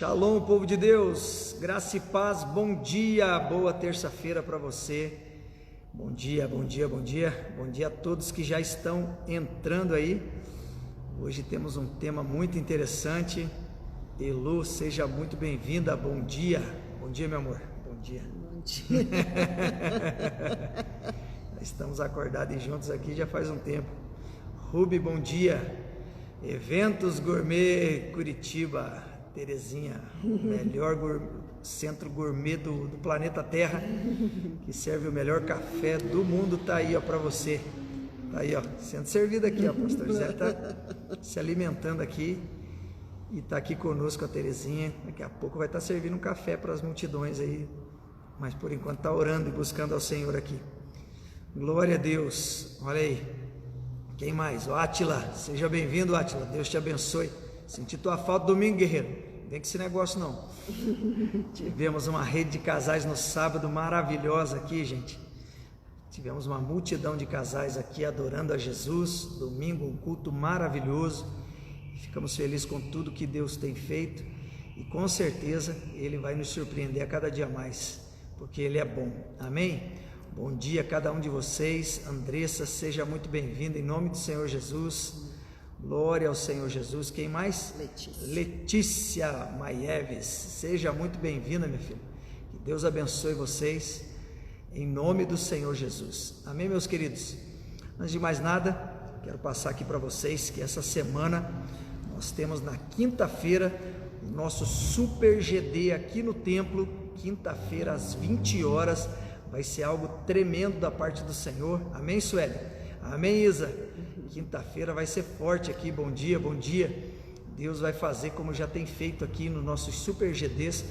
Shalom, povo de Deus, graça e paz, bom dia, boa terça-feira para você. Bom dia, bom dia, bom dia, bom dia a todos que já estão entrando aí. Hoje temos um tema muito interessante. Elu, seja muito bem-vinda, bom dia, meu amor, bom dia. Bom dia. Estamos acordados juntos aqui já faz um tempo. Rubi, bom dia. Eventos Gourmet Curitiba, Terezinha, o melhor centro gourmet do planeta Terra, que serve o melhor café do mundo, tá aí ó para você. Tá aí ó, sendo servido aqui ó, pastor José tá se alimentando aqui e tá aqui conosco a Terezinha. Daqui a pouco vai estar servindo um café para as multidões aí, mas por enquanto tá orando e buscando ao Senhor aqui. Glória a Deus. Olha aí. Quem mais? O Átila, seja bem-vindo, Átila, Deus te abençoe. Senti tua falta domingo, guerreiro, não vem com esse negócio não. Tivemos uma rede de casais no sábado maravilhosa aqui, gente. Tivemos uma multidão de casais aqui adorando a Jesus. Domingo, um culto maravilhoso. Ficamos felizes com tudo que Deus tem feito e com certeza Ele vai nos surpreender a cada dia mais, porque Ele é bom, amém? Bom dia a cada um de vocês. Andressa, seja muito bem-vinda em nome do Senhor Jesus. Glória ao Senhor Jesus. Quem mais? Letícia Maieves, seja muito bem-vinda, minha filha. Que Deus abençoe vocês em nome do Senhor Jesus. Amém, meus queridos? Antes de mais nada, quero passar aqui para vocês que essa semana nós temos na quinta-feira o nosso Super GD aqui no templo. Quinta-feira às 20 horas. Vai ser algo tremendo da parte do Senhor. Amém, Sueli? Amém, Isa? Quinta-feira vai ser forte aqui. Bom dia, bom dia. Deus vai fazer como já tem feito aqui nos nossos Super GDs.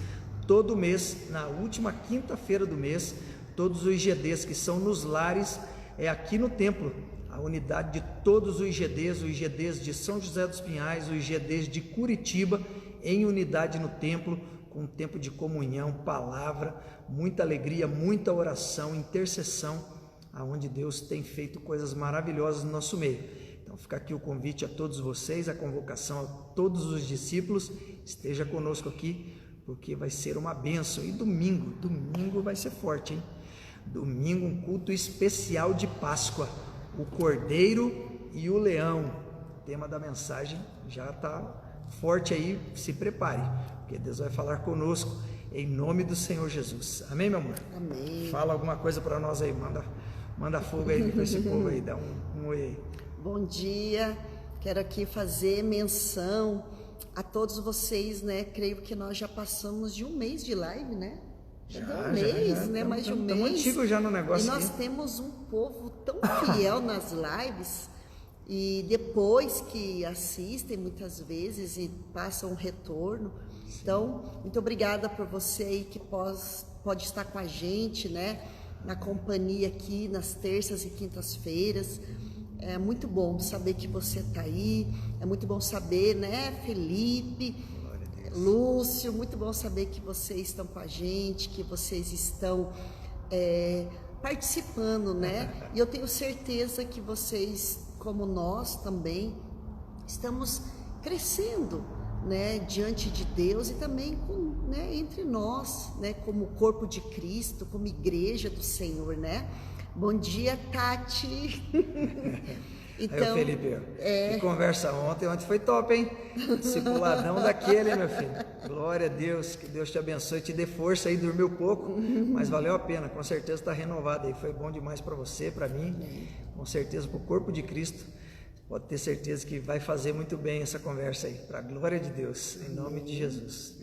Todo mês, na última quinta-feira do mês, todos os GDs que são nos lares, é aqui no templo. A unidade de todos os GDs de São José dos Pinhais, os GDs de Curitiba, em unidade no templo, com um tempo de comunhão, palavra, muita alegria, muita oração, intercessão, aonde Deus tem feito coisas maravilhosas no nosso meio. Então fica aqui o convite a todos vocês, a convocação a todos os discípulos, esteja conosco aqui, porque vai ser uma bênção. E domingo vai ser forte, hein? Domingo um culto especial de Páscoa, o Cordeiro e o Leão. O tema da mensagem já está forte aí, se prepare, porque Deus vai falar conosco em nome do Senhor Jesus. Amém, meu amor? Amém. Fala alguma coisa para nós aí, manda fogo aí com esse povo aí, dá um oi aí. Bom dia, quero aqui fazer menção a todos vocês, né? Creio que nós já passamos de um mês de live, né? Já né? Mais de um mês. Estamos antigos já no negócio. E nós temos um povo tão fiel nas lives. E depois que assistem muitas vezes e passam um retorno. Então, muito obrigada por você aí que pode estar com a gente, né? Na companhia aqui nas terças e quintas-feiras. É muito bom saber que você está aí. É muito bom saber, né, Felipe, Lúcio, muito bom saber que vocês estão com a gente, que vocês estão participando, né? E eu tenho certeza que vocês, como nós também, estamos crescendo, né, diante de Deus e também entre nós, né, como corpo de Cristo, como igreja do Senhor, né? Bom dia, Tati. Então, aí, Felipe, que conversa ontem foi top, hein? Discipuladão daquele, meu filho. Glória a Deus, que Deus te abençoe, te dê força aí, dormiu pouco, mas valeu a pena, com certeza está renovado aí, foi bom demais para você, para mim, com certeza para o corpo de Cristo, pode ter certeza que vai fazer muito bem essa conversa aí, para a glória de Deus, em nome de Jesus.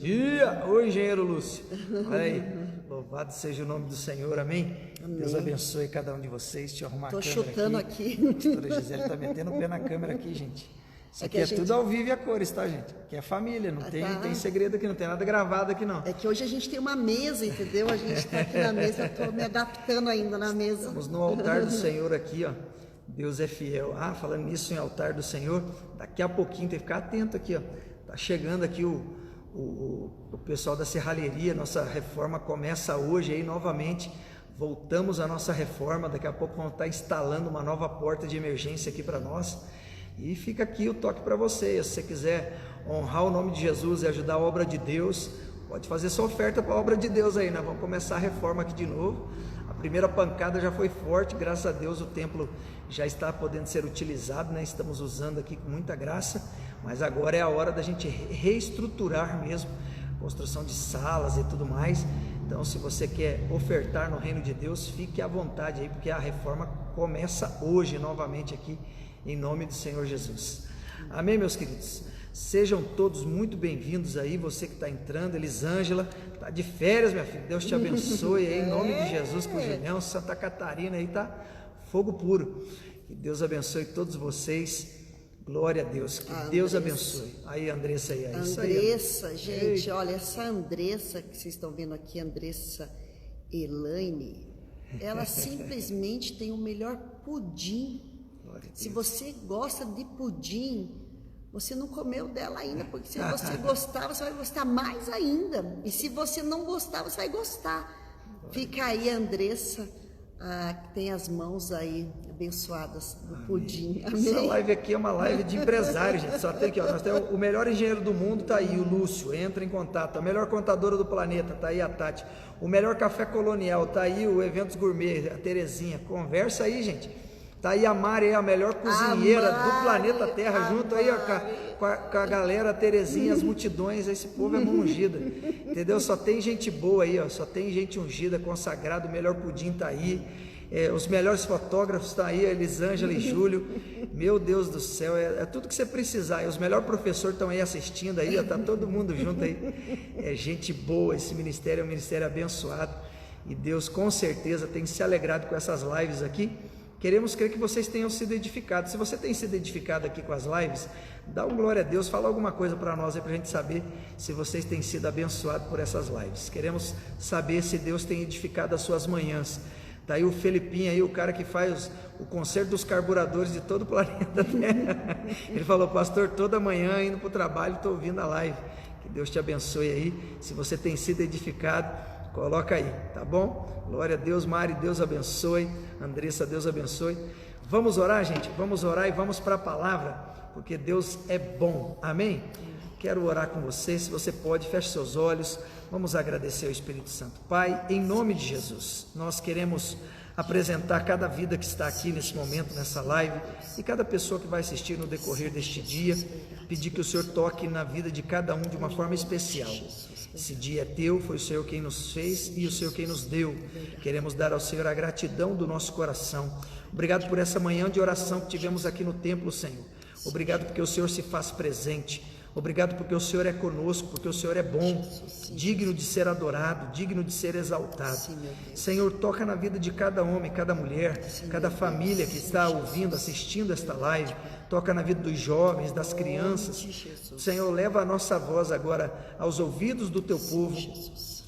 Oi, engenheiro Lúcio, olha aí, louvado seja o nome do Senhor, amém? Deus abençoe cada um de vocês, te arrumar a câmera aqui. Tô chutando aqui. A doutora Gisele está metendo o pé na câmera aqui, gente. Isso aqui é tudo ao vivo e a cores, tá, gente? Aqui é família, não tem segredo aqui, não tem nada gravado aqui, não. É que hoje a gente tem uma mesa, entendeu? A gente está aqui na mesa, eu tô me adaptando ainda na mesa. Estamos no altar do Senhor aqui, ó. Deus é fiel. Falando nisso em altar do Senhor, daqui a pouquinho tem que ficar atento aqui, ó. Tá chegando aqui o pessoal da serralheria, nossa reforma começa hoje aí novamente. Voltamos à nossa reforma, daqui a pouco vamos estar instalando uma nova porta de emergência aqui para nós. E fica aqui o toque para você, se você quiser honrar o nome de Jesus e ajudar a obra de Deus, pode fazer sua oferta para a obra de Deus aí. Nós vamos começar a reforma aqui de novo. A primeira pancada já foi forte, graças a Deus o templo já está podendo ser utilizado, né? Estamos usando aqui com muita graça, mas agora é a hora da gente reestruturar mesmo, construção de salas e tudo mais. Então, se você quer ofertar no reino de Deus, fique à vontade aí, porque a reforma começa hoje novamente aqui, em nome do Senhor Jesus. Amém, meus queridos? Sejam todos muito bem-vindos aí, você que está entrando. Elisângela, está de férias, minha filha, Deus te abençoe aí, em nome de Jesus, com o Julião. Santa Catarina aí está fogo puro. Que Deus abençoe todos vocês. Glória a Deus, que Deus abençoe. Aí, Andressa aí. Andressa, gente, olha, essa Andressa que vocês estão vendo aqui, Andressa Elaine, ela simplesmente tem o melhor pudim. Se você gosta de pudim, você não comeu dela ainda, porque se você gostar, você vai gostar mais ainda. E se você não gostar, você vai gostar. Fica aí, Andressa, que tem as mãos aí abençoadas do pudim. Amém. Essa live aqui é uma live de empresário, gente. Só tem aqui, ó, nós temos o melhor engenheiro do mundo, tá aí, o Lúcio, entra em contato. A melhor contadora do planeta, tá aí a Tati. O melhor café colonial, tá aí o Eventos Gourmet, a Terezinha. Conversa aí, gente. Tá aí a Mari, a melhor cozinheira do planeta Terra, junto aí, ó, com a galera, a Terezinha, as multidões. Esse povo é mão ungida, entendeu? Só tem gente boa aí, ó, só tem gente ungida, consagrada. O melhor pudim tá aí, os melhores fotógrafos tá aí, a Elisângela e Júlio. Meu Deus do céu, é tudo que você precisar. E os melhores professores estão aí assistindo aí, ó, tá todo mundo junto aí. É gente boa, esse ministério é um ministério abençoado, e Deus com certeza tem se alegrado com essas lives aqui. Queremos crer que vocês tenham sido edificados. Se você tem sido edificado aqui com as lives, dá um glória a Deus, fala alguma coisa para nós aí, para a gente saber se vocês têm sido abençoados por essas lives. Queremos saber se Deus tem edificado as suas manhãs. Tá aí o Felipinho aí, o cara que faz o conserto dos carburadores de todo o planeta Terra. Ele falou: pastor, toda manhã indo para o trabalho, estou ouvindo a live. Que Deus te abençoe aí. Se você tem sido edificado, coloca aí, tá bom? Glória a Deus. Mari, Deus abençoe. Andressa, Deus abençoe. Vamos orar, gente? Vamos orar e vamos para a palavra, porque Deus é bom. Amém? Quero orar com você. Se você pode, feche seus olhos. Vamos agradecer ao Espírito Santo. Pai, em nome de Jesus, nós queremos apresentar cada vida que está aqui nesse momento, nessa live, e cada pessoa que vai assistir no decorrer deste dia. Pedir que o Senhor toque na vida de cada um de uma forma especial. Esse dia é teu, foi o Senhor quem nos fez e o Senhor quem nos deu. Queremos dar ao Senhor a gratidão do nosso coração. Obrigado por essa manhã de oração que tivemos aqui no templo, Senhor. Obrigado porque o Senhor se faz presente. Obrigado porque o Senhor é conosco, porque o Senhor é bom, digno de ser adorado, digno de ser exaltado. Senhor, toca na vida de cada homem, cada mulher, cada família que está ouvindo, assistindo esta live. Toca na vida dos jovens, das crianças. Senhor, leva a nossa voz agora aos ouvidos do teu povo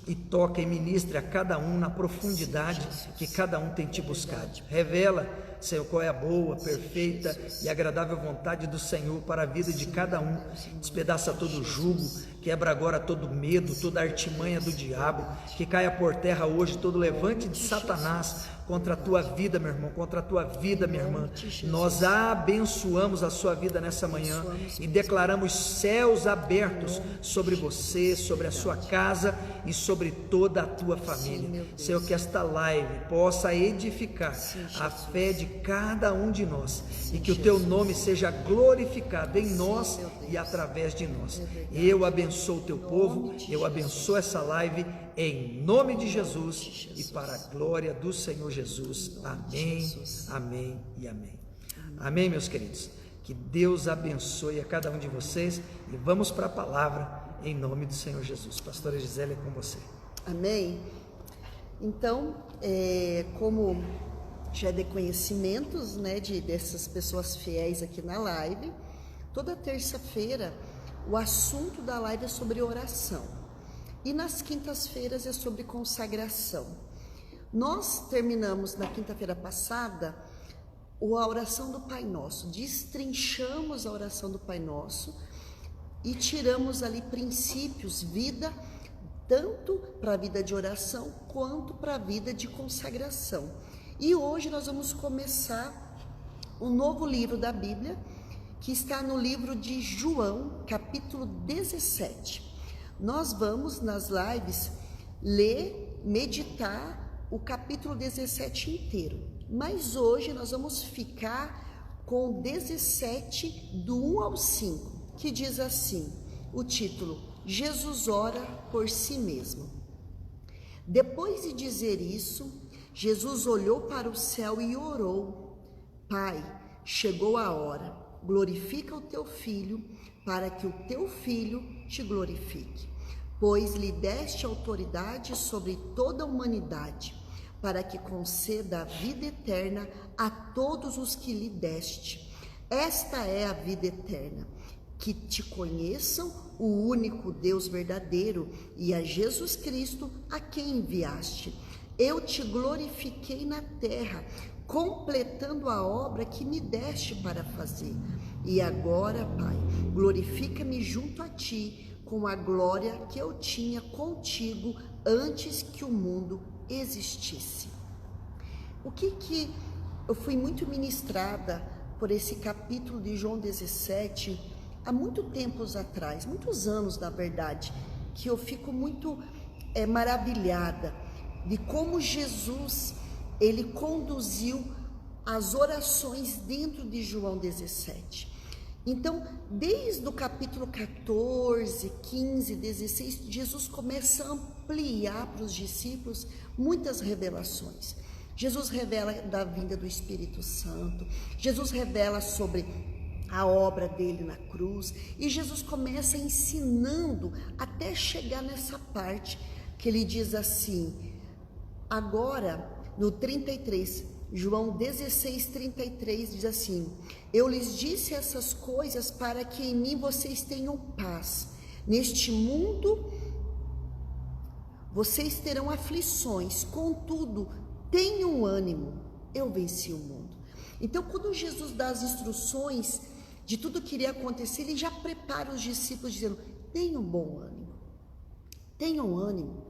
e toca e ministre a cada um na profundidade que cada um tem te buscado. Revela, Senhor, qual é a boa, perfeita e agradável vontade do Senhor para a vida de cada um. Despedaça todo o jugo, quebra agora todo medo, toda artimanha do diabo, que caia por terra hoje todo levante de Satanás contra a tua vida, meu irmão, contra a tua vida, minha irmã. Nós abençoamos a sua vida nessa manhã e declaramos céus abertos sobre você, sobre a sua casa e sobre toda a tua família. Senhor, que esta live possa edificar a fé de cada um de nós e que o teu nome seja glorificado em nós e através de nós. Eu abençoo o teu povo, eu abençoo essa live em nome de Jesus e para a glória do Senhor Jesus. Amém, amém e amém. Amém, meus queridos. Que Deus abençoe a cada um de vocês e vamos para a palavra em nome do Senhor Jesus. Pastora Gisele, é com você. Amém. Então, como já é de conhecimentos, né, dessas pessoas fiéis aqui na live, toda terça-feira o assunto da live é sobre oração. E nas quintas-feiras é sobre consagração. Nós terminamos na quinta-feira passada a oração do Pai Nosso, destrinchamos a oração do Pai Nosso e tiramos ali princípios, vida, tanto para a vida de oração quanto para a vida de consagração. E hoje nós vamos começar um novo livro da Bíblia, que está no livro de João, capítulo 17. Nós vamos, nas lives, ler, meditar o capítulo 17 inteiro. Mas hoje nós vamos ficar com o 17, do 1 ao 5, que diz assim, o título, Jesus ora por si mesmo. Depois de dizer isso, Jesus olhou para o céu e orou, Pai, chegou a hora, glorifica o teu Filho, para que o teu Filho te glorifique, pois lhe deste autoridade sobre toda a humanidade, para que conceda a vida eterna a todos os que lhe deste. Esta é a vida eterna, que te conheçam o único Deus verdadeiro e a Jesus Cristo a quem enviaste. Eu te glorifiquei na terra, completando a obra que me deste para fazer. E agora, Pai, glorifica-me junto a ti com a glória que eu tinha contigo antes que o mundo existisse. O que eu fui muito ministrada por esse capítulo de João 17 há muito tempos atrás, muitos anos na verdade, que eu fico muito maravilhada de como Jesus, ele conduziu as orações dentro de João 17. Então, desde o capítulo 14, 15, 16, Jesus começa a ampliar para os discípulos muitas revelações. Jesus revela da vinda do Espírito Santo, Jesus revela sobre a obra dele na cruz, e Jesus começa ensinando até chegar nessa parte que ele diz assim, agora no 33, João 16, 33 diz assim, eu lhes disse essas coisas para que em mim vocês tenham paz. Neste mundo vocês terão aflições, contudo, tenham ânimo, eu venci o mundo. Então, quando Jesus dá as instruções de tudo que iria acontecer, ele já prepara os discípulos dizendo, tenham bom ânimo, tenham ânimo,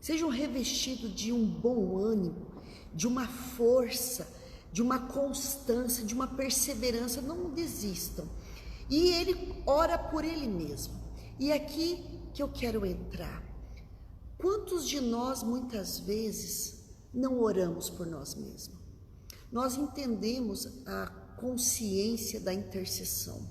sejam revestidos de um bom ânimo, de uma força, de uma constância, de uma perseverança, não desistam. E ele ora por ele mesmo. E aqui que eu quero entrar. Quantos de nós muitas vezes não oramos por nós mesmos? Nós entendemos a consciência da intercessão,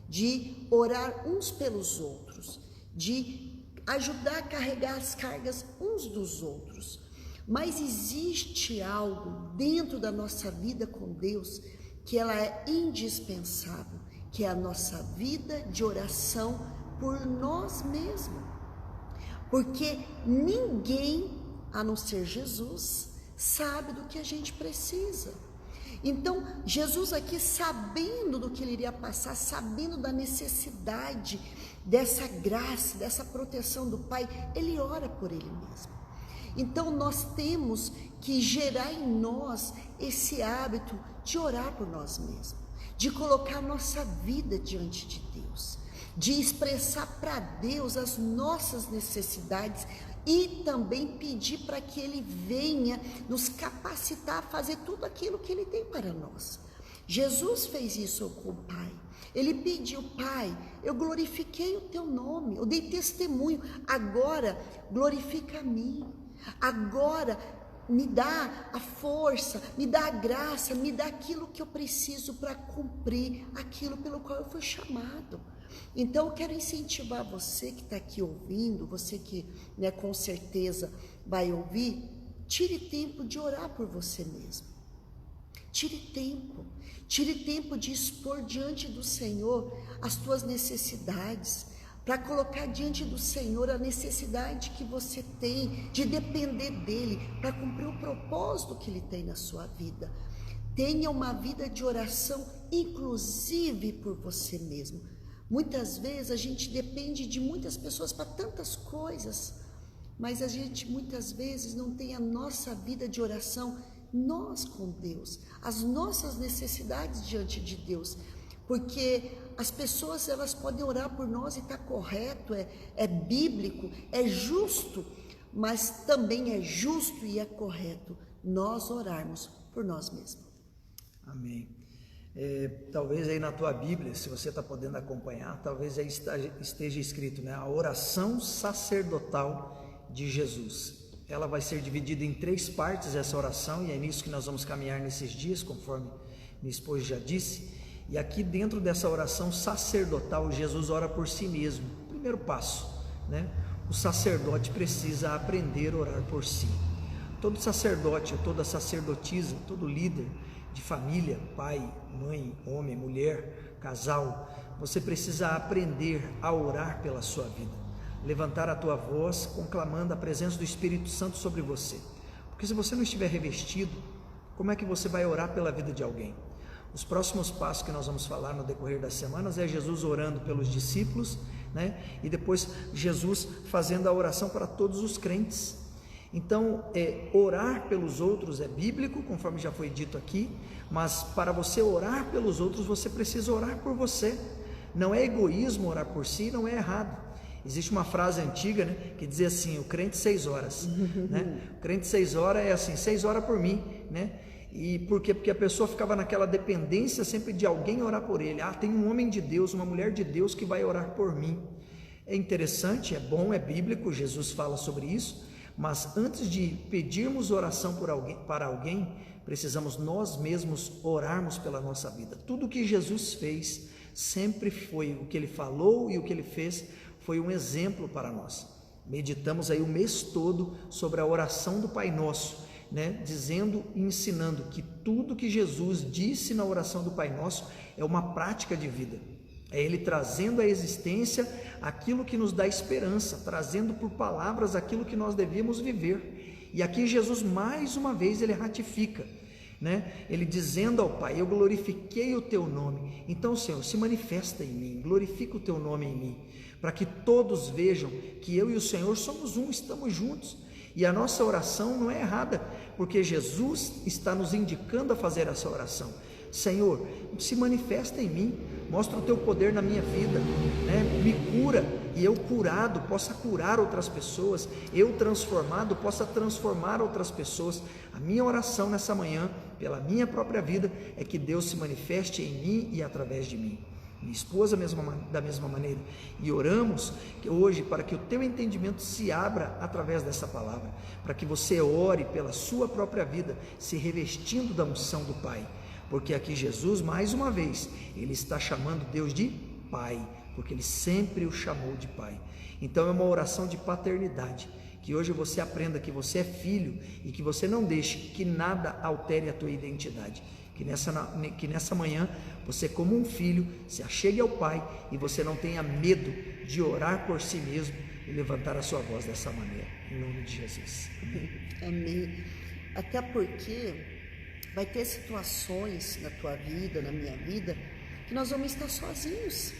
de orar uns pelos outros, de ajudar a carregar as cargas uns dos outros. Mas existe algo dentro da nossa vida com Deus que ela é indispensável, que é a nossa vida de oração por nós mesmos. Porque ninguém, a não ser Jesus, sabe do que a gente precisa. Então, Jesus aqui, sabendo do que ele iria passar, sabendo da necessidade dessa graça, dessa proteção do Pai, ele ora por ele mesmo. Então, nós temos que gerar em nós esse hábito de orar por nós mesmos, de colocar nossa vida diante de Deus, de expressar para Deus as nossas necessidades e também pedir para que Ele venha nos capacitar a fazer tudo aquilo que Ele tem para nós. Jesus fez isso com o Pai. Ele pediu, Pai, eu glorifiquei o Teu nome, eu dei testemunho, agora glorifica a mim. Agora me dá a força, me dá a graça, me dá aquilo que eu preciso para cumprir aquilo pelo qual eu fui chamado. Então eu quero incentivar você que está aqui ouvindo, você que com certeza vai ouvir, tire tempo de orar por você mesmo. Tire tempo de expor diante do Senhor as tuas necessidades, para colocar diante do Senhor a necessidade que você tem de depender dEle, para cumprir o propósito que Ele tem na sua vida. Tenha uma vida de oração, inclusive por você mesmo. Muitas vezes a gente depende de muitas pessoas para tantas coisas, mas a gente muitas vezes não tem a nossa vida de oração, nós com Deus, as nossas necessidades diante de Deus. Porque as pessoas, elas podem orar por nós e está correto, é bíblico, é justo, mas também é justo e é correto nós orarmos por nós mesmos. Amém. Talvez aí na tua Bíblia, se você está podendo acompanhar, talvez aí esteja escrito, né, a oração sacerdotal de Jesus. Ela vai ser dividida em 3 partes, essa oração, e é nisso que nós vamos caminhar nesses dias, conforme minha esposa já disse. E aqui dentro dessa oração sacerdotal, Jesus ora por si mesmo. Primeiro passo, né? O sacerdote precisa aprender a orar por si. Todo sacerdote, toda sacerdotisa, todo líder de família, pai, mãe, homem, mulher, casal, você precisa aprender a orar pela sua vida. Levantar a tua voz, conclamando a presença do Espírito Santo sobre você. Porque se você não estiver revestido, como é que você vai orar pela vida de alguém? Os próximos passos que nós vamos falar no decorrer das semanas é Jesus orando pelos discípulos, né? E depois Jesus fazendo a oração para todos os crentes. Então, orar pelos outros é bíblico, conforme já foi dito aqui, mas para você orar pelos outros, você precisa orar por você. Não é egoísmo orar por si, não é errado. Existe uma frase antiga, né, que dizia assim, o crente 6 horas, né? O crente 6 horas é assim, 6 horas por mim, né? E por quê? Porque a pessoa ficava naquela dependência sempre de alguém orar por ele. Tem um homem de Deus, uma mulher de Deus que vai orar por mim. É interessante, é bom, é bíblico, Jesus fala sobre isso, mas antes de pedirmos oração para alguém, precisamos nós mesmos orarmos pela nossa vida. Tudo que Jesus fez sempre foi, o que ele falou e o que ele fez foi um exemplo para nós. Meditamos aí o mês todo sobre a oração do Pai Nosso, né? Dizendo e ensinando que tudo que Jesus disse na oração do Pai Nosso é uma prática de vida. É Ele trazendo à existência aquilo que nos dá esperança, trazendo por palavras aquilo que nós devíamos viver. E aqui Jesus mais uma vez ele ratifica, né? Ele dizendo ao Pai, eu glorifiquei o teu nome. Então, Senhor, se manifesta em mim, glorifica o teu nome em mim, para que todos vejam que eu e o Senhor somos um, estamos juntos. E a nossa oração não é errada, porque Jesus está nos indicando a fazer essa oração. Senhor, se manifesta em mim, mostra o teu poder na minha vida, né? Me cura e eu curado possa curar outras pessoas, eu transformado possa transformar outras pessoas. A minha oração nessa manhã, pela minha própria vida, é que Deus se manifeste em mim e através de mim. Minha esposa da mesma maneira, e oramos que hoje para que o teu entendimento se abra através dessa palavra, para que você ore pela sua própria vida, se revestindo da unção do Pai, porque aqui Jesus, mais uma vez, ele está chamando Deus de Pai, porque ele sempre o chamou de Pai. Então é uma oração de paternidade, que hoje você aprenda que você é filho e que você não deixe que nada altere a tua identidade. Que nessa manhã você, como um filho, se achegue ao Pai e você não tenha medo de orar por si mesmo e levantar a sua voz dessa maneira, em nome de Jesus. Amém. Até porque vai ter situações na tua vida, na minha vida, que nós vamos estar sozinhos.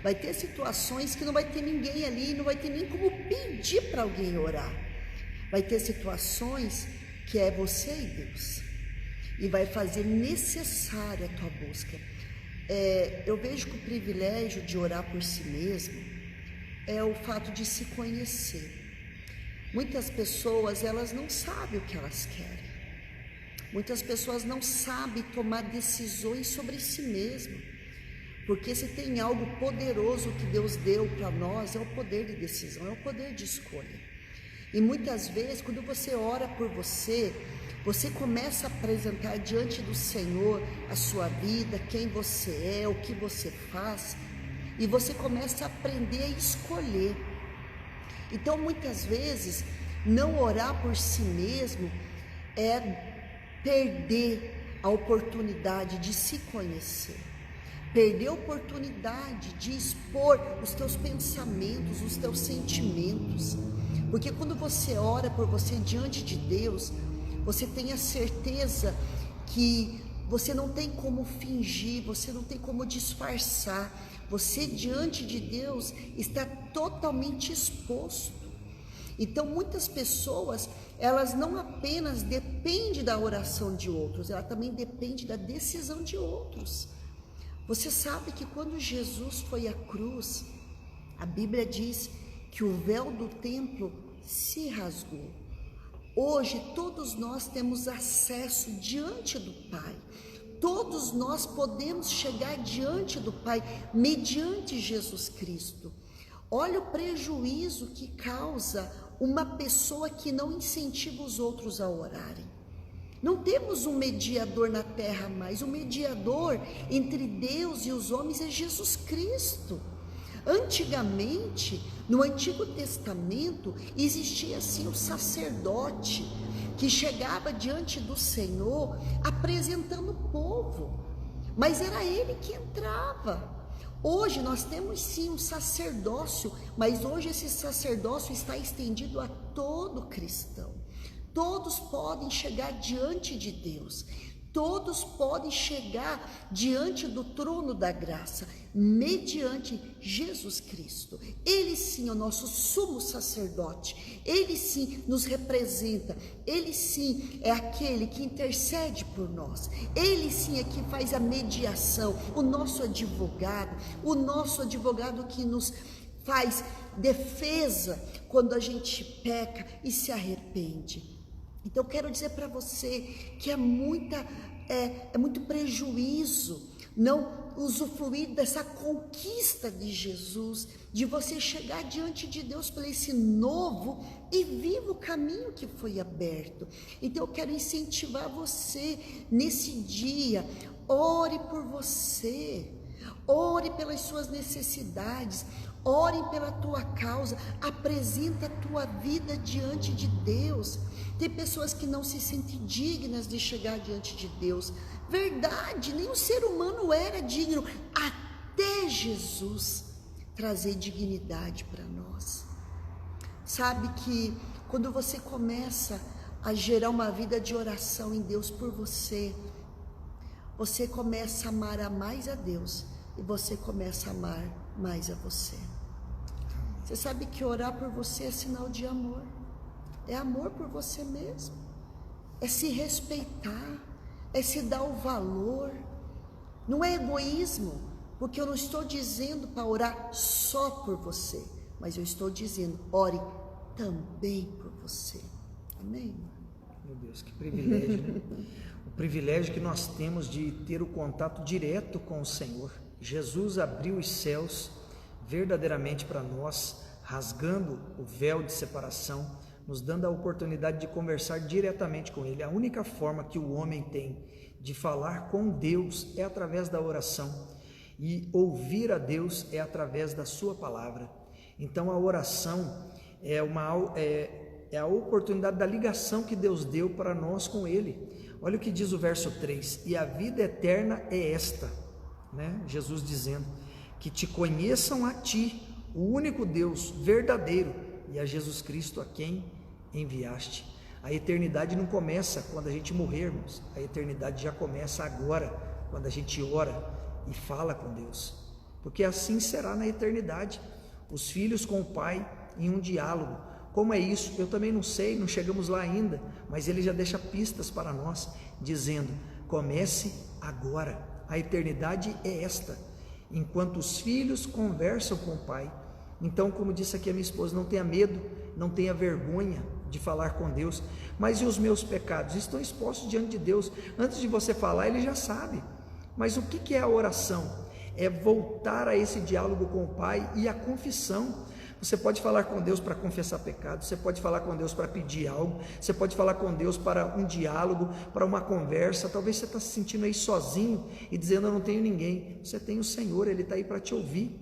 Vai ter situações que não vai ter ninguém ali, não vai ter nem como pedir para alguém orar. Vai ter situações que é você e Deus. E vai fazer necessária a tua busca. Eu vejo que o privilégio de orar por si mesmo é o fato de se conhecer. Muitas pessoas, elas não sabem o que elas querem. Muitas pessoas não sabem tomar decisões sobre si mesmo. Porque se tem algo poderoso que Deus deu para nós, é o poder de decisão, é o poder de escolha. E muitas vezes, quando você ora por você, você começa a apresentar diante do Senhor a sua vida, quem você é, o que você faz, e você começa a aprender a escolher. Então, muitas vezes, não orar por si mesmo é perder a oportunidade de se conhecer, perder a oportunidade de expor os teus pensamentos, os teus sentimentos, porque quando você ora por você diante de Deus, você tem a certeza que você não tem como fingir, você não tem como disfarçar, você diante de Deus está totalmente exposto. Então muitas pessoas, elas não apenas dependem da oração de outros, ela também depende da decisão de outros. Você sabe que quando Jesus foi à cruz, a Bíblia diz que o véu do templo se rasgou. Hoje todos nós temos acesso diante do Pai. todos nós podemos chegar diante do Pai mediante Jesus Cristo. Olha o prejuízo que causa uma pessoa que não incentiva os outros a orarem. Não temos um mediador na terra mais. O mediador entre Deus e os homens é Jesus Cristo. Antigamente, no Antigo Testamento, existia assim o sacerdote que chegava diante do Senhor apresentando o povo, mas era ele que entrava. Hoje nós temos sim um sacerdócio, mas hoje esse sacerdócio está estendido a todo cristão. Todos podem chegar diante de Deus, todos podem chegar diante do trono da graça, mediante Jesus Cristo. Ele sim é o nosso sumo sacerdote, ele sim nos representa, ele sim é aquele que intercede por nós, ele sim é que faz a mediação, o nosso advogado que nos faz defesa quando a gente peca e se arrepende. Então eu quero dizer para você que é muito prejuízo não usufruir dessa conquista de Jesus, de você chegar diante de Deus por esse novo e vivo caminho que foi aberto. Então eu quero incentivar você nesse dia, ore por você, ore pelas suas necessidades, ore pela tua causa, apresenta a tua vida diante de Deus. Tem pessoas que não se sentem dignas de chegar diante de Deus. Verdade, nenhum ser humano era digno, até Jesus trazer dignidade para nós. Sabe que quando você começa a gerar uma vida de oração em Deus por você, você começa a amar mais a Deus e você começa a amar mais a você. Você sabe que orar por você é sinal de amor. É amor por você mesmo, é se respeitar, é se dar o valor. Não é egoísmo, porque eu não estou dizendo para orar só por você, mas eu estou dizendo, ore também por você. Amém? Meu Deus, que privilégio, né? O privilégio que nós temos de ter o contato direto com o Senhor. Jesus abriu os céus verdadeiramente para nós, rasgando o véu de separação, nos dando a oportunidade de conversar diretamente com Ele. A única forma que o homem tem de falar com Deus é através da oração, e ouvir a Deus é através da sua palavra. Então a oração é a oportunidade da ligação que Deus deu para nós com Ele. Olha o que diz o verso 3, e a vida eterna é esta, né? Jesus dizendo, que te conheçam a ti, o único Deus verdadeiro, e a Jesus Cristo a quem enviaste. A eternidade não começa quando a gente morrermos, a eternidade já começa agora, quando a gente ora e fala com Deus, porque assim será na eternidade, os filhos com o Pai em um diálogo. Como é isso? Eu também não sei, não chegamos lá ainda, mas Ele já deixa pistas para nós, dizendo, comece agora, a eternidade é esta, enquanto os filhos conversam com o Pai. Então, como disse aqui a minha esposa, não tenha medo, não tenha vergonha de falar com Deus. Mas e os meus pecados? Estão expostos diante de Deus. Antes de você falar, Ele já sabe. Mas o que é a oração? É voltar a esse diálogo com o Pai e a confissão. Você pode falar com Deus para confessar pecado, você pode falar com Deus para pedir algo, você pode falar com Deus para um diálogo, para uma conversa. Talvez você está se sentindo aí sozinho e dizendo, eu não tenho ninguém. Você tem o Senhor, Ele está aí para te ouvir.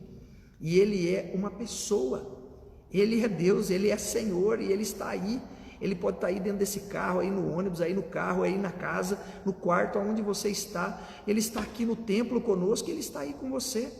E Ele é uma pessoa, Ele é Deus, Ele é Senhor, e Ele está aí. Ele pode estar aí dentro desse carro, aí no ônibus, aí no carro, aí na casa, no quarto, aonde você está. Ele está aqui no templo conosco, Ele está aí com você.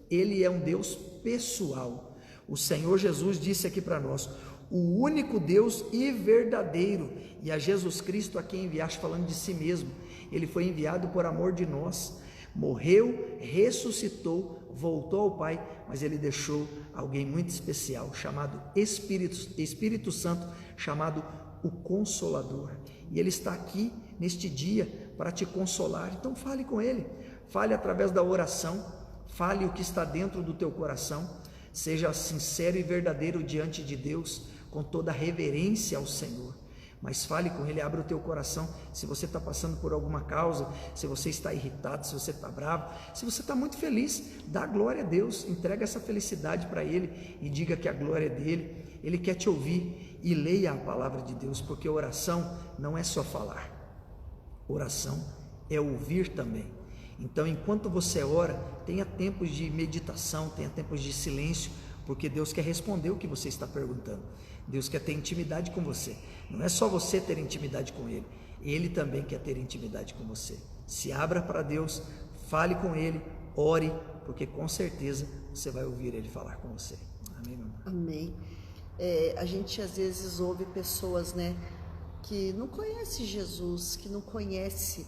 Ele é um Deus pessoal. O Senhor Jesus disse aqui para nós, o único Deus e verdadeiro, e a Jesus Cristo a quem enviaste, falando de si mesmo. Ele foi enviado por amor de nós, morreu, ressuscitou, voltou ao Pai, mas Ele deixou alguém muito especial, chamado Espírito Santo, chamado o Consolador, e Ele está aqui neste dia para te consolar. Então fale com Ele, fale através da oração, fale o que está dentro do teu coração, seja sincero e verdadeiro diante de Deus, com toda reverência ao Senhor. mas fale com Ele, abra o teu coração. Se você está passando por alguma causa, se você está irritado, se você está bravo, se você está muito feliz, dá glória a Deus, entrega essa felicidade para Ele e diga que a glória é dele. Ele quer te ouvir, e leia a palavra de Deus, porque oração não é só falar, oração é ouvir também. Então, enquanto você ora, tenha tempos de meditação, tenha tempos de silêncio, porque Deus quer responder o que você está perguntando. Deus quer ter intimidade com você. Não é só você ter intimidade com Ele, Ele também quer ter intimidade com você. Se abra para Deus, fale com Ele, ore, porque com certeza você vai ouvir Ele falar com você. Amém, meu irmão? Amém. A gente às vezes ouve pessoas, né, que não conhece Jesus, que não conhece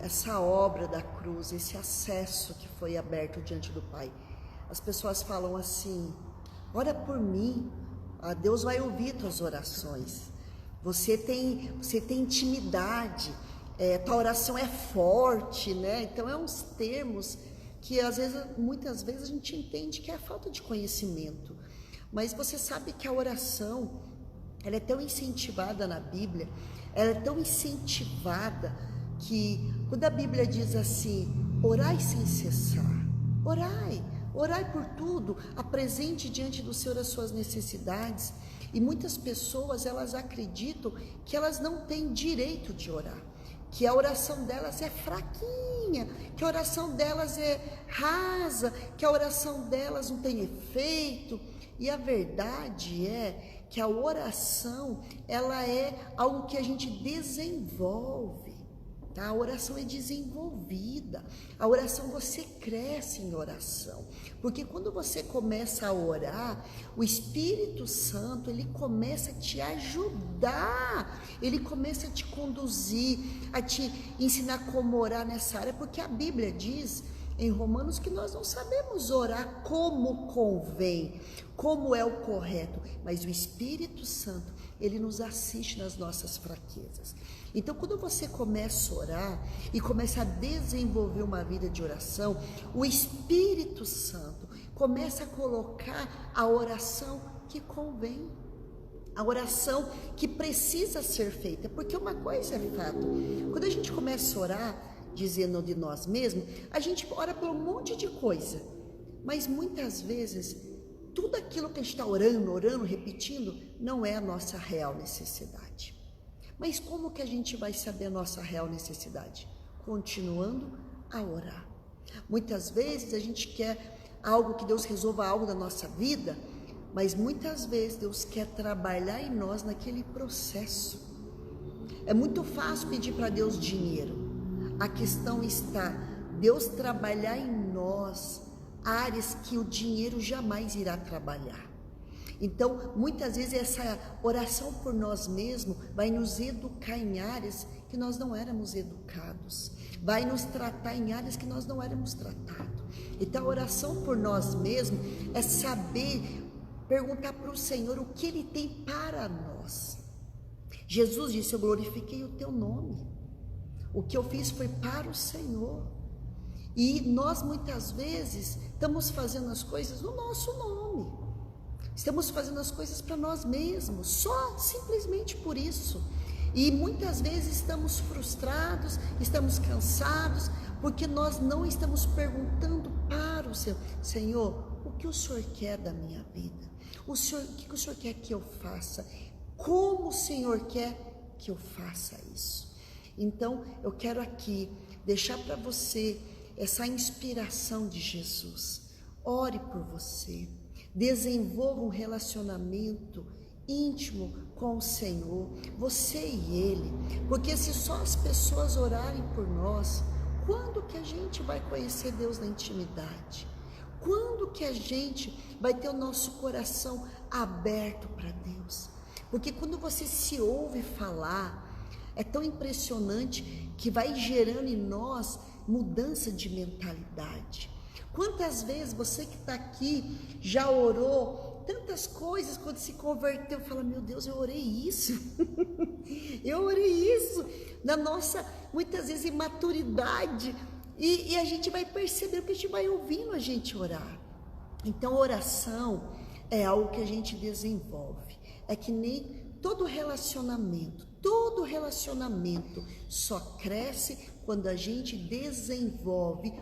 essa obra da cruz, esse acesso que foi aberto diante do Pai. As pessoas falam assim: ora por mim, Deus vai ouvir tuas orações, você tem intimidade, tua oração é forte, né? Então é uns termos que muitas vezes a gente entende que é falta de conhecimento. Mas você sabe que a oração, ela é tão incentivada na Bíblia, ela é tão incentivada que quando a Bíblia diz assim: orai sem cessar, orai por tudo, apresente diante do Senhor as suas necessidades. E muitas pessoas, elas acreditam que elas não têm direito de orar, que a oração delas é fraquinha, que a oração delas é rasa, que a oração delas não tem efeito. E a verdade é que a oração, ela é algo que a gente desenvolve, tá? A oração é desenvolvida, a oração, você cresce em oração, porque quando você começa a orar, o Espírito Santo, ele começa a te ajudar, ele começa a te conduzir, a te ensinar como orar nessa área, porque a Bíblia diz em Romanos que nós não sabemos orar como convém, como é o correto, mas o Espírito Santo, ele nos assiste nas nossas fraquezas. Então, quando você começa a orar e começa a desenvolver uma vida de oração, o Espírito Santo começa a colocar a oração que convém, a oração que precisa ser feita, porque uma coisa é fato: quando a gente começa a orar dizendo de nós mesmos, a gente ora por um monte de coisa, mas muitas vezes tudo aquilo que a gente está orando, repetindo, não é a nossa real necessidade. Mas como que a gente vai saber a nossa real necessidade? Continuando a orar. Muitas vezes a gente quer algo, que Deus resolva algo da nossa vida, mas muitas vezes Deus quer trabalhar em nós naquele processo. É muito fácil pedir para Deus dinheiro. A questão está Deus trabalhar em nós áreas que o dinheiro jamais irá trabalhar. Então, muitas vezes essa oração por nós mesmos vai nos educar em áreas que nós não éramos educados, vai nos tratar em áreas que nós não éramos tratados. Então, a oração por nós mesmos é saber perguntar para o Senhor o que Ele tem para nós. Jesus disse: eu glorifiquei o teu nome. O que eu fiz foi para o Senhor. E nós muitas vezes estamos fazendo as coisas no nosso nome, estamos fazendo as coisas para nós mesmos, só simplesmente por isso. E muitas vezes estamos frustrados, estamos cansados, porque nós não estamos perguntando para o Senhor: Senhor, o que o Senhor quer da minha vida? O que o Senhor quer que eu faça? Como o Senhor quer que eu faça isso? Então, eu quero aqui deixar para você essa inspiração de Jesus. Ore por você, desenvolva um relacionamento íntimo com o Senhor, você e Ele, porque se só as pessoas orarem por nós, quando que a gente vai conhecer Deus na intimidade? Quando que a gente vai ter o nosso coração aberto para Deus? Porque quando você se ouve falar, é tão impressionante que vai gerando em nós mudança de mentalidade. Quantas vezes você que está aqui já orou tantas coisas, quando se converteu, fala: meu Deus, eu orei isso, eu orei isso, na nossa, muitas vezes, imaturidade, e a gente vai perceber, porque a gente vai ouvindo a gente orar. Então, oração é algo que a gente desenvolve, é que nem todo relacionamento só cresce quando a gente desenvolve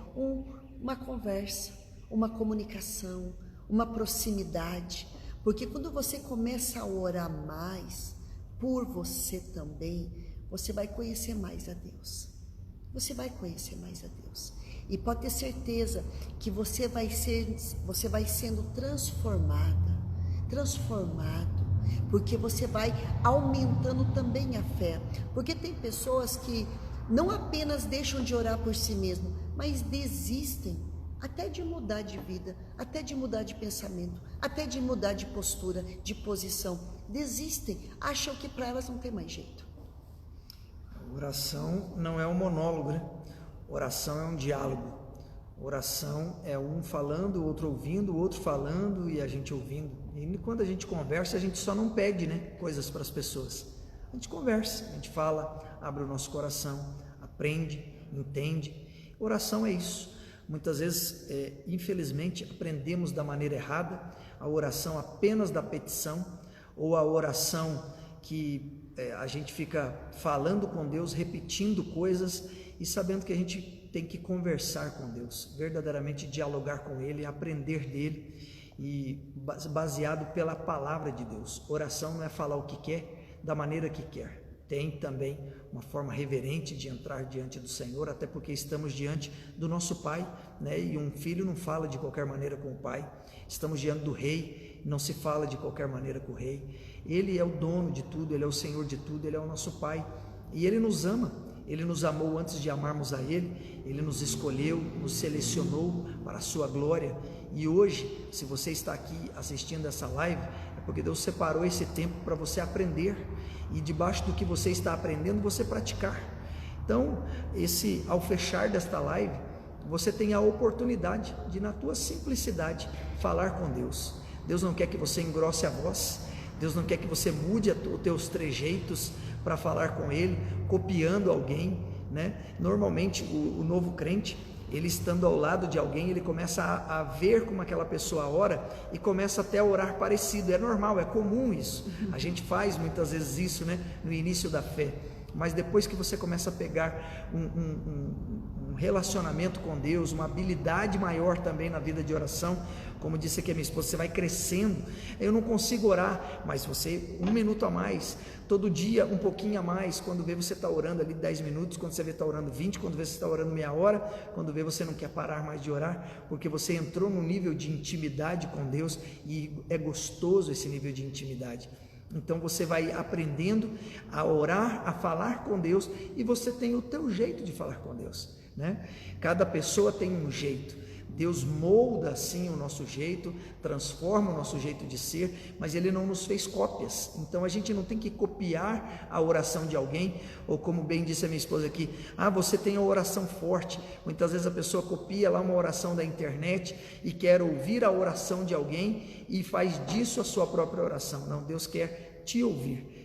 uma conversa, uma comunicação, uma proximidade. Porque quando você começa a orar mais por você também, você vai conhecer mais a Deus. Você vai conhecer mais a Deus. E pode ter certeza que você vai sendo transformado, porque você vai aumentando também a fé. Porque tem pessoas que não apenas deixam de orar por si mesmo, mas desistem até de mudar de vida, até de mudar de pensamento, até de mudar de postura, de posição. Desistem, acham que para elas não tem mais jeito. Oração não é um monólogo, né? Oração é um diálogo. Oração é um falando, o outro ouvindo, o outro falando e a gente ouvindo. E quando a gente conversa, a gente só não pede, né, coisas para as pessoas. A gente conversa, a gente fala, abre o nosso coração, aprende, entende. Oração é isso. Muitas vezes, infelizmente, aprendemos da maneira errada a oração apenas da petição, ou a oração que a gente fica falando com Deus, repetindo coisas e sabendo que a gente tem que conversar com Deus, verdadeiramente dialogar com Ele, aprender dele, e baseado pela palavra de Deus. Oração não é falar o que quer, da maneira que quer. Tem também uma forma reverente de entrar diante do Senhor, até porque estamos diante do nosso Pai, né? E um filho não fala de qualquer maneira com o pai. Estamos diante do Rei, não se fala de qualquer maneira com o Rei. Ele é o dono de tudo, Ele é o Senhor de tudo, Ele é o nosso Pai, e Ele nos ama. Ele nos amou antes de amarmos a Ele, Ele nos escolheu, nos selecionou para a sua glória. E hoje, se você está aqui assistindo essa live, é porque Deus separou esse tempo para você aprender, e debaixo do que você está aprendendo, você praticar. Então, ao fechar desta live, você tem a oportunidade de, na tua simplicidade, falar com Deus. Deus não quer que você engrosse a voz, Deus não quer que você mude os teus trejeitos para falar com Ele, copiando alguém, né? Normalmente o novo crente, ele estando ao lado de alguém, ele começa a ver como aquela pessoa ora e começa até a orar parecido. É normal, é comum isso. A gente faz muitas vezes isso, né? No início da fé. Mas depois que você começa a pegar um relacionamento com Deus, uma habilidade maior também na vida de oração, como disse aqui a minha esposa, você vai crescendo. Eu não consigo orar, mas você 1 minuto a mais, todo dia um pouquinho a mais. Quando vê, você está orando ali 10 minutos, quando você vê, está orando 20, quando vê, você está orando meia hora, quando vê, você não quer parar mais de orar, porque você entrou num nível de intimidade com Deus, e é gostoso esse nível de intimidade. Então você vai aprendendo a orar, a falar com Deus, e você tem o teu jeito de falar com Deus, né? Cada pessoa tem um jeito. Deus molda assim o nosso jeito, transforma o nosso jeito de ser, mas Ele não nos fez cópias. Então a gente não tem que copiar a oração de alguém, ou como bem disse a minha esposa aqui, você tem a oração forte. Muitas vezes a pessoa copia lá uma oração da internet e quer ouvir a oração de alguém e faz disso a sua própria oração. Não, Deus quer te ouvir.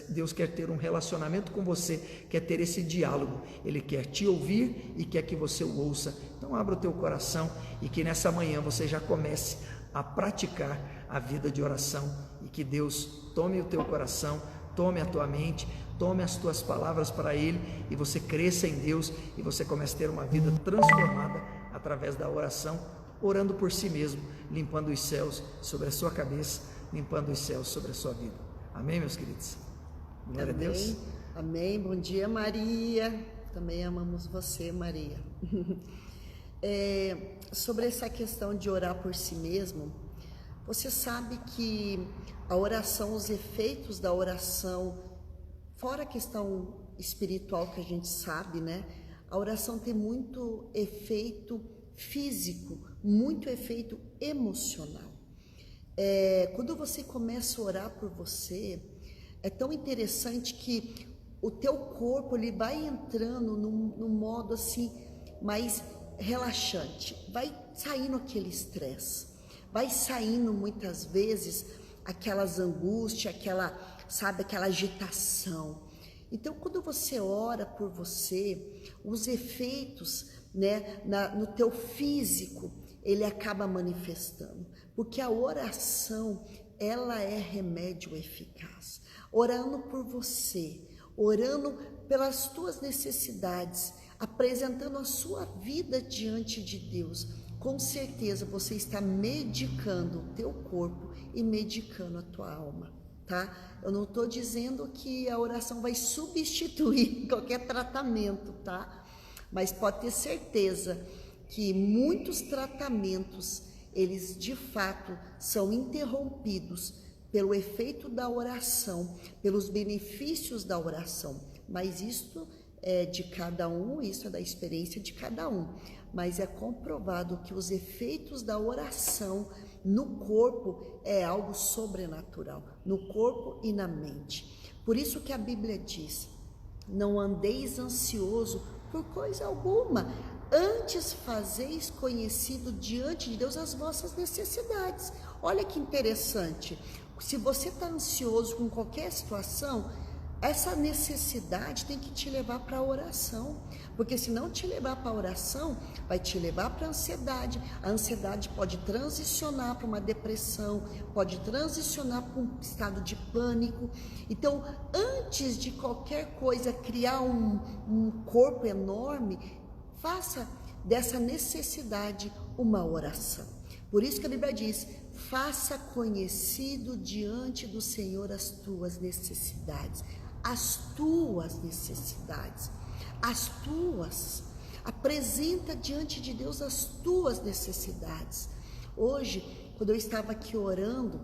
Deus quer ter um relacionamento com você, quer ter esse diálogo. Ele quer te ouvir e quer que você o ouça. Então abra o teu coração e que nessa manhã você já comece a praticar a vida de oração, e que Deus tome o teu coração, tome a tua mente, tome as tuas palavras para Ele, e você cresça em Deus, e você comece a ter uma vida transformada através da oração, orando por si mesmo, limpando os céus sobre a sua cabeça, limpando os céus sobre a sua vida. Amém, meus queridos? Glória a Deus. Amém. Bom dia, Maria. Também amamos você, Maria. Sobre essa questão de orar por si mesmo, você sabe que a oração, os efeitos da oração, fora a questão espiritual que a gente sabe, né? A oração tem muito efeito físico, muito efeito emocional. Quando você começa a orar por você, é tão interessante que o teu corpo ele vai entrando num modo assim mais relaxante, vai saindo aquele estresse, vai saindo muitas vezes aquelas angústias, aquela agitação. Então, quando você ora por você, os efeitos, né, no teu físico, ele acaba manifestando, porque a oração ela é remédio eficaz. Orando por você, orando pelas tuas necessidades, apresentando a sua vida diante de Deus, com certeza você está medicando o teu corpo e medicando a tua alma, tá? Eu não estou dizendo que a oração vai substituir qualquer tratamento, tá? Mas pode ter certeza que muitos tratamentos, eles de fato são interrompidos pelo efeito da oração, pelos benefícios da oração. Mas isso é de cada um, isso é da experiência de cada um. Mas é comprovado que os efeitos da oração no corpo é algo sobrenatural, no corpo e na mente. Por isso que a Bíblia diz: não andeis ansioso por coisa alguma, antes fazeis conhecido diante de Deus as vossas necessidades. Olha que interessante, se você está ansioso com qualquer situação, essa necessidade tem que te levar para a oração, porque se não te levar para a oração, vai te levar para a ansiedade pode transicionar para uma depressão, pode transicionar para um estado de pânico. Então, antes de qualquer coisa criar um corpo enorme, faça dessa necessidade uma oração. Por isso que a Bíblia diz: faça conhecido diante do Senhor as tuas necessidades. As tuas necessidades, as tuas, apresenta diante de Deus as tuas necessidades. Hoje, quando eu estava aqui orando,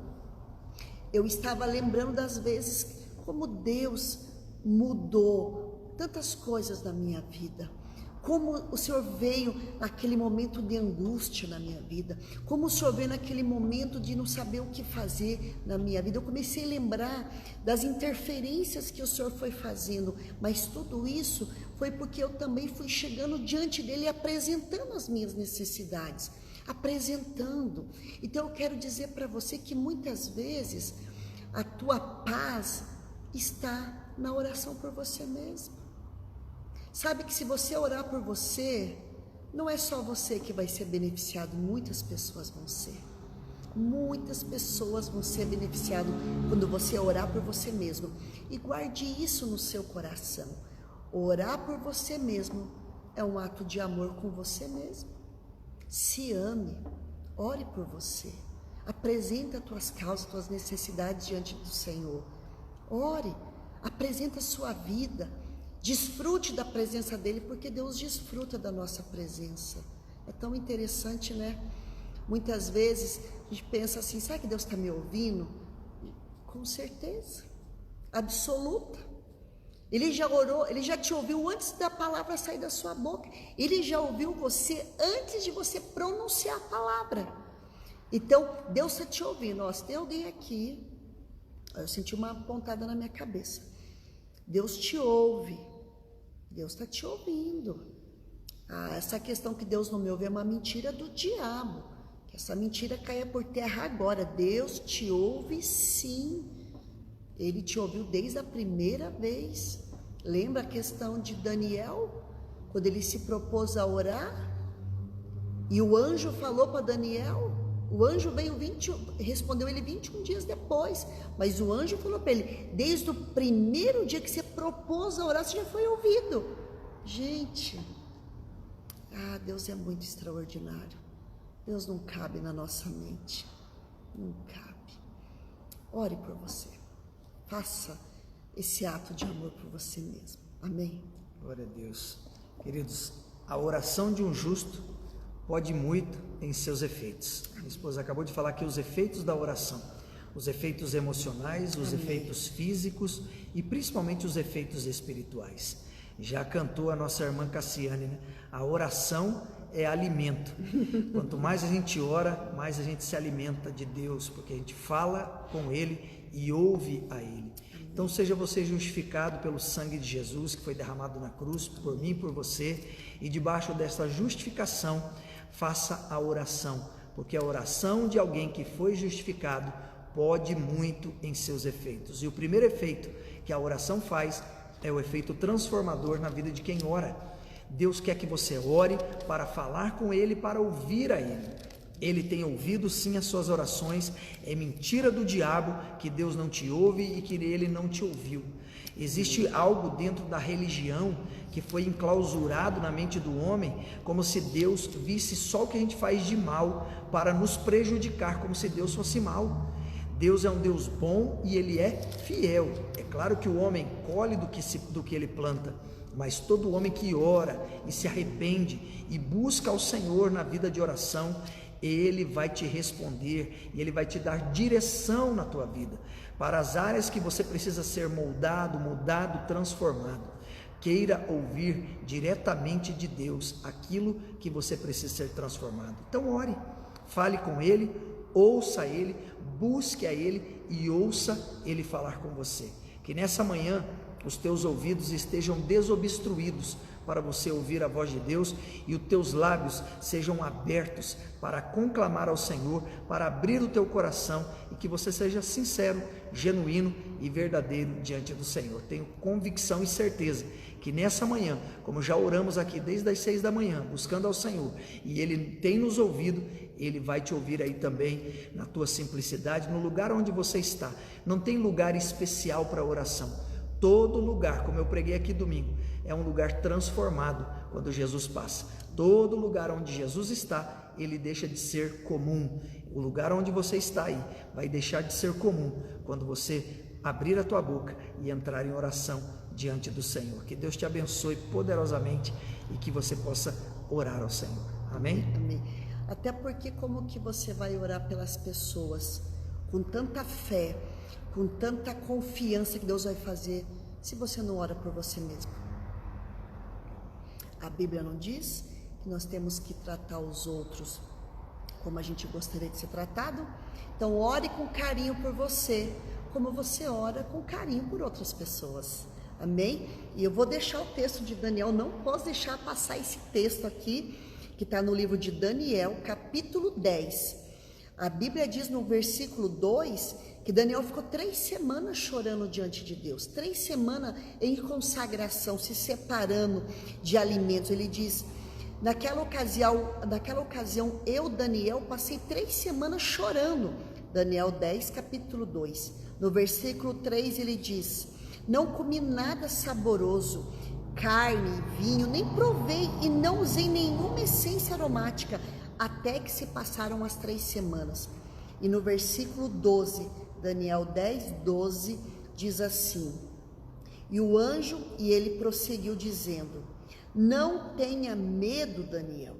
eu estava lembrando das vezes como Deus mudou tantas coisas na minha vida, como o Senhor veio naquele momento de angústia na minha vida, como o Senhor veio naquele momento de não saber o que fazer na minha vida. Eu comecei a lembrar das interferências que o Senhor foi fazendo, mas tudo isso foi porque eu também fui chegando diante dele e apresentando as minhas necessidades, apresentando. Então eu quero dizer para você que muitas vezes a tua paz está na oração por você mesmo. Sabe que se você orar por você, não é só você que vai ser beneficiado, muitas pessoas vão ser. Muitas pessoas vão ser beneficiadas quando você orar por você mesmo. E guarde isso no seu coração. Orar por você mesmo é um ato de amor com você mesmo. Se ame, ore por você. Apresenta as tuas causas, as tuas necessidades diante do Senhor. Ore, apresenta a sua vida. Desfrute da presença dele, porque Deus desfruta da nossa presença. É tão interessante, né? Muitas vezes a gente pensa assim: será que Deus está me ouvindo? Com certeza, absoluta. Ele já orou, ele já te ouviu antes da palavra sair da sua boca. Ele já ouviu você antes de você pronunciar a palavra. Então, Deus está te ouvindo. Ó, se tem alguém aqui, eu senti uma pontada na minha cabeça. Deus te ouve. Deus está te ouvindo. Essa questão que Deus não me ouve é uma mentira do diabo. Que essa mentira caia por terra agora. Deus te ouve sim. Ele te ouviu desde a primeira vez. Lembra a questão de Daniel? Quando ele se propôs a orar? E o anjo falou para Daniel? O anjo veio respondeu ele 21 dias depois, mas o anjo falou para ele: desde o primeiro dia que você propôs a orar, você já foi ouvido. Gente, Deus é muito extraordinário. Deus não cabe na nossa mente, não cabe. Ore por você, faça esse ato de amor por você mesmo. Amém? Glória a Deus. Queridos, a oração de um justo pode muito em seus efeitos. Minha esposa acabou de falar aqui os efeitos da oração, os efeitos emocionais, os efeitos físicos e principalmente os efeitos espirituais. Já cantou a nossa irmã Cassiane, né? A oração é alimento. Quanto mais a gente ora, mais a gente se alimenta de Deus, porque a gente fala com Ele e ouve a Ele. Então seja você justificado pelo sangue de Jesus que foi derramado na cruz por mim e por você, e debaixo dessa justificação faça a oração, porque a oração de alguém que foi justificado pode muito em seus efeitos. E o primeiro efeito que a oração faz é o efeito transformador na vida de quem ora. Deus quer que você ore para falar com Ele, para ouvir a Ele. Ele tem ouvido sim as suas orações. É mentira do diabo que Deus não te ouve e que ele não te ouviu. Existe algo dentro da religião que foi enclausurado na mente do homem, como se Deus visse só o que a gente faz de mal para nos prejudicar, como se Deus fosse mal. Deus é um Deus bom e Ele é fiel. É claro que o homem colhe do que ele planta, mas todo homem que ora e se arrepende e busca ao Senhor na vida de oração, Ele vai te responder e Ele vai te dar direção na tua vida, para as áreas que você precisa ser moldado, mudado, transformado. Queira ouvir diretamente de Deus aquilo que você precisa ser transformado. Então ore, fale com Ele, ouça Ele, busque a Ele e ouça Ele falar com você. Que nessa manhã os teus ouvidos estejam desobstruídos para você ouvir a voz de Deus e os teus lábios sejam abertos para conclamar ao Senhor, para abrir o teu coração e que você seja sincero, genuíno e verdadeiro diante do Senhor. Tenho convicção e certeza que nessa manhã, como já oramos aqui desde as 6 da manhã, buscando ao Senhor, e Ele tem nos ouvido, Ele vai te ouvir aí também, na tua simplicidade, no lugar onde você está. Não tem lugar especial para oração. Todo lugar, como eu preguei aqui domingo, é um lugar transformado quando Jesus passa. Todo lugar onde Jesus está, ele deixa de ser comum. O lugar onde você está aí vai deixar de ser comum quando você abrir a tua boca e entrar em oração diante do Senhor. Que Deus te abençoe poderosamente e que você possa orar ao Senhor. Amém? Amém. Até porque como que você vai orar pelas pessoas com tanta fé, com tanta confiança que Deus vai fazer, se você não ora por você mesmo? A Bíblia não diz que nós temos que tratar os outros como a gente gostaria de ser tratado? Então ore com carinho por você, como você ora com carinho por outras pessoas. Amém? E eu vou deixar o texto de Daniel, não posso deixar passar esse texto aqui, que está no livro de Daniel, capítulo 10. A Bíblia diz no versículo 2 que Daniel ficou 3 semanas chorando diante de Deus, 3 semanas em consagração, se separando de alimentos. Ele diz: naquela ocasião eu, Daniel, passei 3 semanas chorando. Daniel 10, capítulo 2. No versículo 3 ele diz: não comi nada saboroso, carne, vinho, nem provei e não usei nenhuma essência aromática, até que se passaram as 3 semanas. E no versículo 12, Daniel 10, 12, diz assim: e o anjo, e ele prosseguiu dizendo: não tenha medo, Daniel,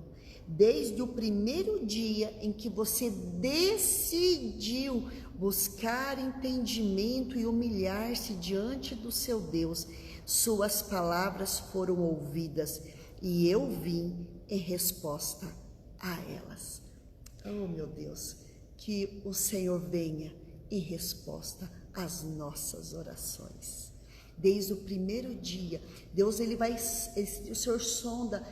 desde o primeiro dia em que você decidiu buscar entendimento e humilhar-se diante do seu Deus, suas palavras foram ouvidas e eu vim em resposta a elas. Oh, meu Deus, que o Senhor venha em resposta às nossas orações. Desde o primeiro dia, Deus, o Senhor sonda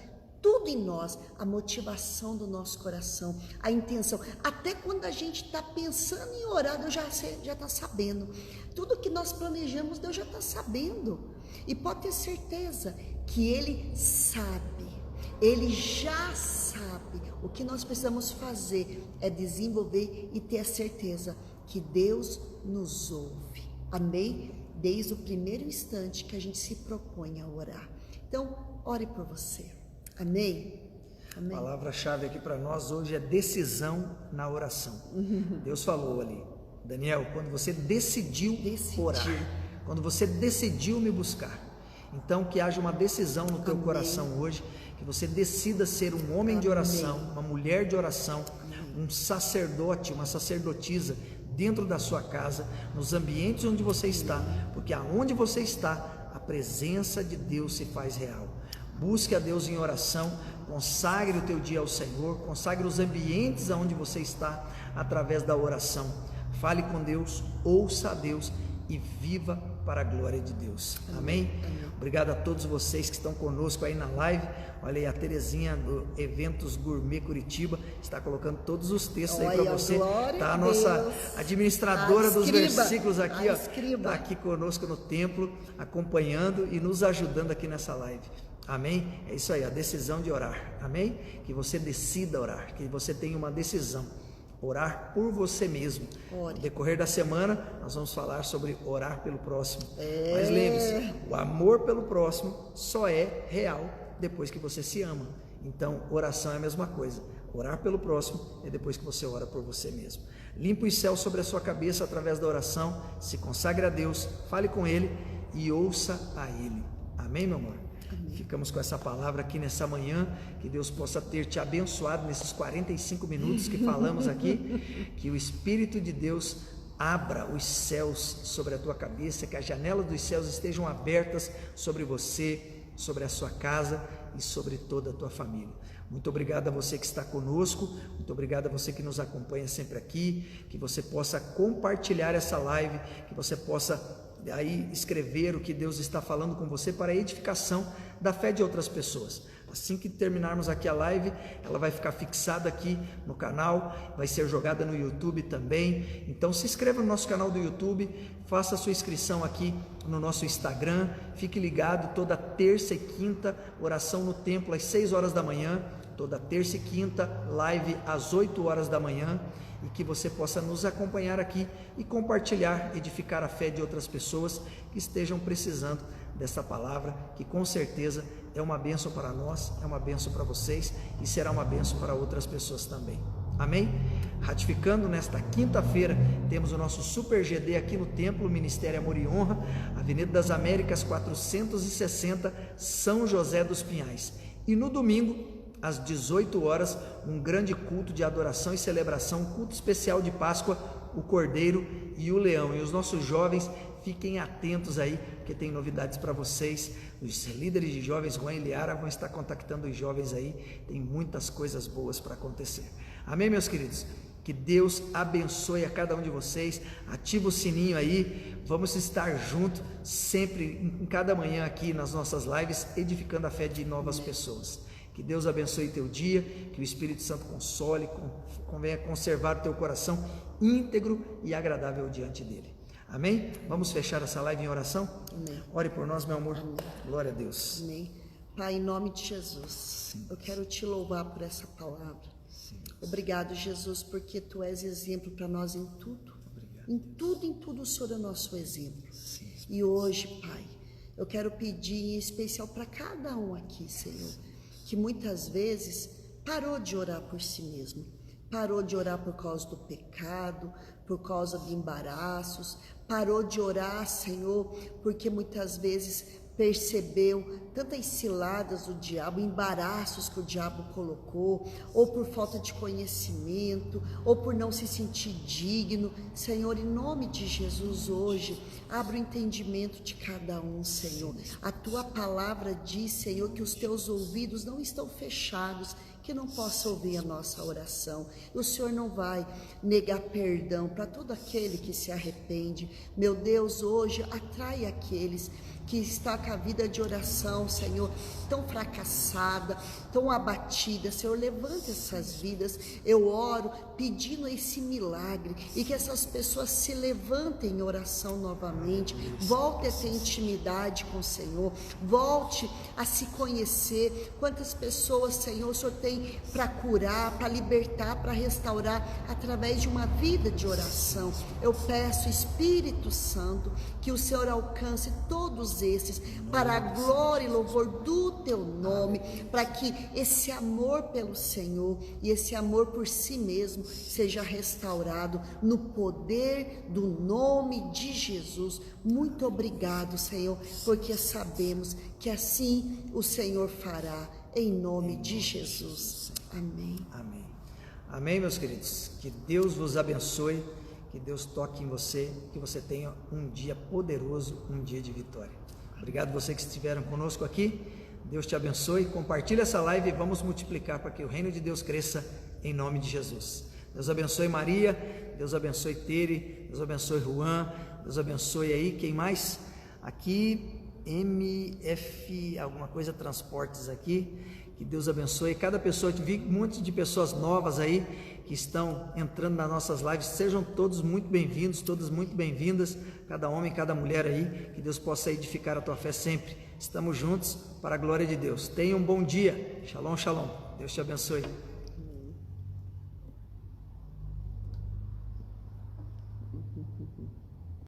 tudo em nós, a motivação do nosso coração, a intenção. Até quando a gente está pensando em orar, Deus já está sabendo. Tudo que nós planejamos, Deus já está sabendo. E pode ter certeza que Ele sabe, Ele já sabe. O que nós precisamos fazer é desenvolver e ter a certeza que Deus nos ouve. Amém? Desde o primeiro instante que a gente se propõe a orar. Então, ore por você. Amém? Amém. A palavra-chave aqui para nós hoje é decisão na oração. Deus falou ali: Daniel, quando você decidiu orar, quando você decidiu me buscar, então que haja uma decisão no teu coração hoje, que você decida ser um homem de oração, uma mulher de oração, um sacerdote, uma sacerdotisa dentro da sua casa, nos ambientes onde você está, porque aonde você está, a presença de Deus se faz real. Busque a Deus em oração, consagre o teu dia ao Senhor, consagre os ambientes aonde você está através da oração. Fale com Deus, ouça a Deus e viva para a glória de Deus. Amém? Obrigado a todos vocês que estão conosco aí na live. Olha aí, a Terezinha do Eventos Gourmet Curitiba está colocando todos os textos aí para você. Tá a nossa administradora dos versículos aqui, ó, está aqui conosco no templo, acompanhando e nos ajudando aqui nessa live. Amém? É isso aí, a decisão de orar. Amém? Que você decida orar, que você tenha uma decisão. Orar por você mesmo. Ore. No decorrer da semana, nós vamos falar sobre orar pelo próximo. Mas lembre-se, o amor pelo próximo só é real depois que você se ama. Então, oração é a mesma coisa. Orar pelo próximo é depois que você ora por você mesmo. Limpa os céus sobre a sua cabeça através da oração. Se consagre a Deus, fale com Ele e ouça a Ele. Amém, meu amor? Amém. Ficamos com essa palavra aqui nessa manhã, que Deus possa ter te abençoado nesses 45 minutos que falamos aqui, que o Espírito de Deus abra os céus sobre a tua cabeça, que as janelas dos céus estejam abertas sobre você, sobre a sua casa e sobre toda a tua família. Muito obrigado a você que está conosco, muito obrigado a você que nos acompanha sempre aqui, que você possa compartilhar essa live, que você possa aí escrever o que Deus está falando com você para a edificação da fé de outras pessoas. Assim que terminarmos aqui a live, ela vai ficar fixada aqui no canal, vai ser jogada no YouTube também. Então se inscreva no nosso canal do YouTube, faça a sua inscrição aqui no nosso Instagram, fique ligado toda terça e quinta, oração no templo às 6 horas da manhã, toda terça e quinta, live às 8 horas da manhã, e que você possa nos acompanhar aqui e compartilhar, edificar a fé de outras pessoas que estejam precisando dessa palavra, que com certeza é uma bênção para nós, é uma bênção para vocês e será uma bênção para outras pessoas também. Amém? Ratificando, nesta quinta-feira temos o nosso Super GD aqui no Templo Ministério Amor e Honra, Avenida das Américas 460, São José dos Pinhais. E no domingo, às 18 horas, um grande culto de adoração e celebração, culto especial de Páscoa, o Cordeiro e o Leão. E os nossos jovens, fiquem atentos aí, porque tem novidades para vocês. Os líderes de jovens, Juan e Liara, vão estar contactando os jovens aí, tem muitas coisas boas para acontecer. Amém, meus queridos? Que Deus abençoe a cada um de vocês, ativa o sininho aí, vamos estar juntos sempre, em cada manhã aqui nas nossas lives, edificando a fé de novas pessoas. Que Deus abençoe teu dia, que o Espírito Santo console, venha conservar o teu coração íntegro e agradável diante dele. Amém? Vamos fechar essa live em oração? Amém. Ore por nós, meu amor. Amém. Glória a Deus. Amém. Pai, em nome de Jesus, eu quero te louvar por essa palavra. Obrigado, Jesus, porque tu és exemplo para nós em tudo. Obrigado. Em tudo o Senhor é nosso exemplo. Sim. E hoje, Pai, eu quero pedir em especial para cada um aqui, Senhor, que muitas vezes parou de orar por si mesmo, parou de orar por causa do pecado, por causa de embaraços, parou de orar, Senhor, porque muitas vezes percebeu tantas ciladas do diabo, embaraços que o diabo colocou, ou por falta de conhecimento, ou por não se sentir digno. Senhor, em nome de Jesus, hoje, abra o entendimento de cada um, Senhor. A tua palavra diz, Senhor, que os teus ouvidos não estão fechados, que não possa ouvir a nossa oração. O Senhor não vai negar perdão para todo aquele que se arrepende. Meu Deus, hoje atrai aqueles que está com a vida de oração, Senhor, tão fracassada, tão abatida. Senhor, levanta essas vidas. Eu oro pedindo esse milagre e que essas pessoas se levantem em oração novamente, volte a ter intimidade com o Senhor, volte a se conhecer. Quantas pessoas, Senhor, o Senhor tem para curar, para libertar, para restaurar através de uma vida de oração. Eu peço, Espírito Santo, que o Senhor alcance todos esses para a glória e louvor do teu nome, para que esse amor pelo Senhor e esse amor por si mesmo seja restaurado no poder do nome de Jesus. Muito obrigado, Senhor, porque sabemos que assim o Senhor fará, em nome de Jesus. Amém. Amém. Amém, meus queridos. Que Deus vos abençoe, que Deus toque em você, que você tenha um dia poderoso, um dia de vitória. Obrigado você que estiveram conosco aqui. Deus te abençoe. Compartilhe essa live e vamos multiplicar para que o reino de Deus cresça em nome de Jesus. Deus abençoe Maria, Deus abençoe Tere, Deus abençoe Juan, Deus abençoe aí, quem mais? Aqui, MF, alguma coisa, transportes aqui. Que Deus abençoe cada pessoa. Vi um monte de pessoas novas aí que estão entrando nas nossas lives. Sejam todos muito bem-vindos, todas muito bem-vindas, cada homem, cada mulher aí. Que Deus possa edificar a tua fé sempre. Estamos juntos para a glória de Deus. Tenha um bom dia. Shalom, shalom. Deus te abençoe.